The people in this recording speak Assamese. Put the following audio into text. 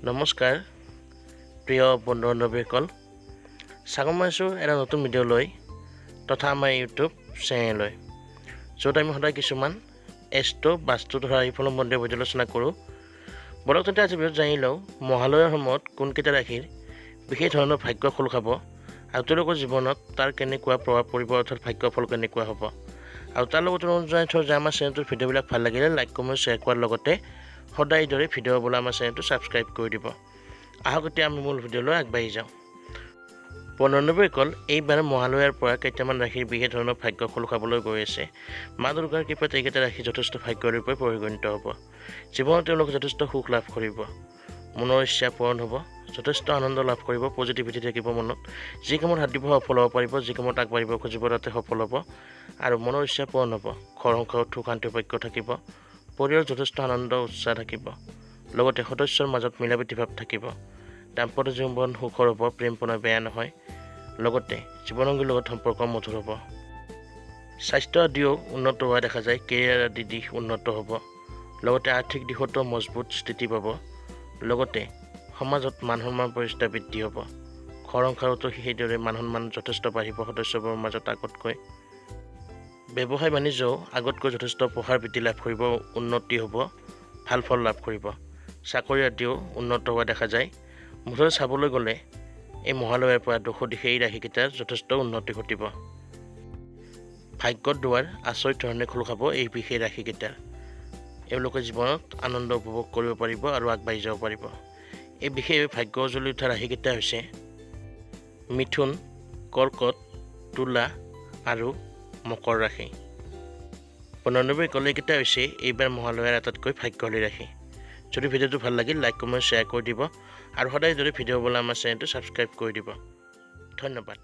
নমস্কাৰ প্ৰিয় বন্ধু-বান্ধৱীসকল স্বাগতম জনাইছোঁ এটা নতুন ভিডিঅ'লৈ তথা আমাৰ ইউটিউব চেনেললৈ য'ত আমি সদায় কিছুমান বাস্তু তথা ইফল মন্দিৰ পৰ্যালোচনা কৰোঁ। বলক তেন্তে আজি ভিডিঅ'ত জানি লওঁ মহালয়াৰ সময়ত কোনকেইটা ৰাশিৰ বিশেষ ধৰণৰ ভাগ্য খোল খাব আৰু তেওঁলোকৰ জীৱনত তাৰ কেনেকুৱা প্ৰভাৱ পৰিব অৰ্থাৎ ভাগ্যফল কেনেকুৱা হ'ব। আৰু তাৰ লগতে জনাই থওঁ যে আমাৰ চেনেলটোৰ ভিডিঅ'বিলাক ভাল লাগিলে লাইক কমেণ্ট শ্বেয়াৰ কৰাৰ লগতে সদায় দৰে ভিডিঅ' হ'বলৈ আমাৰ চেনেলটো ছাবস্ক্ৰাইব কৰি দিব। আহক এতিয়া আমি মূল ভিডিঅ'লৈ আগবাঢ়ি যাওঁ। বন্ধু-বান্ধৱীসকল এইবাৰ মহালয়াৰ পৰা কেইটামান ৰাশিৰ বিশেষ ধৰণৰ ভাগ্য খোল খাবলৈ গৈ আছে। মা দুৰ্গাৰ কৃপাত এইকেইটা ৰাশি যথেষ্ট ভাগ্যৰ ৰূপে পৰিগণিত হ'ব। জীৱনত তেওঁলোকে যথেষ্ট সুখ লাভ কৰিব, মনৰ ইচ্ছা পূৰণ হ'ব, যথেষ্ট আনন্দ লাভ কৰিব, পজিটিভিটি থাকিব মনত। যি কামত হাত দিব সফল হ'ব পাৰিব, যি কামত আগবাঢ়িব খুজিব তাতে সফল হ'ব আৰু মনৰ ইচ্ছা পূৰণ হ'ব। ঘৰ সংসাৰত সুখ শান্তি ভাগ্য থাকিব, পৰিয়ালত যথেষ্ট আনন্দ উৎসাহ থাকিব, লগতে সদস্যৰ মাজত মিলাপ্ৰীতি ভাৱ থাকিব। দাম্পত্য জীৱন সুখৰ হ'ব, প্ৰেম প্ৰণয় বেয়া নহয়, লগতে জীৱনসংগীৰ লগত সম্পৰ্ক মধুৰ হ'ব। স্বাস্থ্য আদিও উন্নত হোৱা দেখা যায়, কেৰিয়াৰ আদি দিশ উন্নত হ'ব, লগতে আৰ্থিক দিশতো মজবুত স্থিতি পাব, লগতে সমাজত মান সন্মান প্ৰতিষ্ঠা বৃদ্ধি হ'ব। ঘৰ সংসাৰতো সেইদৰে মান সন্মান যথেষ্ট বাঢ়িব সদস্যবোৰৰ মাজত আগতকৈ। ব্যৱসায় বাণিজ্যও আগতকৈ যথেষ্ট প্ৰসাৰ বৃদ্ধি লাভ কৰিব, উন্নতি হ'ব, ভাল ফল লাভ কৰিব। চাকৰি আদিও উন্নত হোৱা দেখা যায়। মুঠতে চাবলৈ গ'লে এই মহালয়াৰ পৰা দিশে এই ৰাশিকেইটাৰ যথেষ্ট উন্নতি ঘটিব। ভাগ্যৰ দুৱাৰ আচৰিত ধৰণে খোল খাব এই বিশেষ ৰাশিকেইটাৰ। এওঁলোকে জীৱনত আনন্দ উপভোগ কৰিব পাৰিব আৰু আগবাঢ়ি যাব পাৰিব। এই বিশেষ ভাগ্য জ্বলি উঠা ৰাশিকেইটা হৈছে মিথুন, কৰ্কট, তুলা আৰু মকৰ ৰাশি। বন্ধু-বান্ধৱীসকল এইকেইটা হৈছে এইবাৰ মহালয়াৰ আটাইতকৈ ভাগ্যশালী ৰাশি। যদি ভিডিঅ'টো ভাল লাগিল লাইক কমেণ্ট শ্বেয়াৰ কৰি দিব আৰু সদায় যদি ভিডিঅ' হ'বলৈ আমাৰ চেনেলটো ছাবস্ক্ৰাইব কৰি দিব। ধন্যবাদ।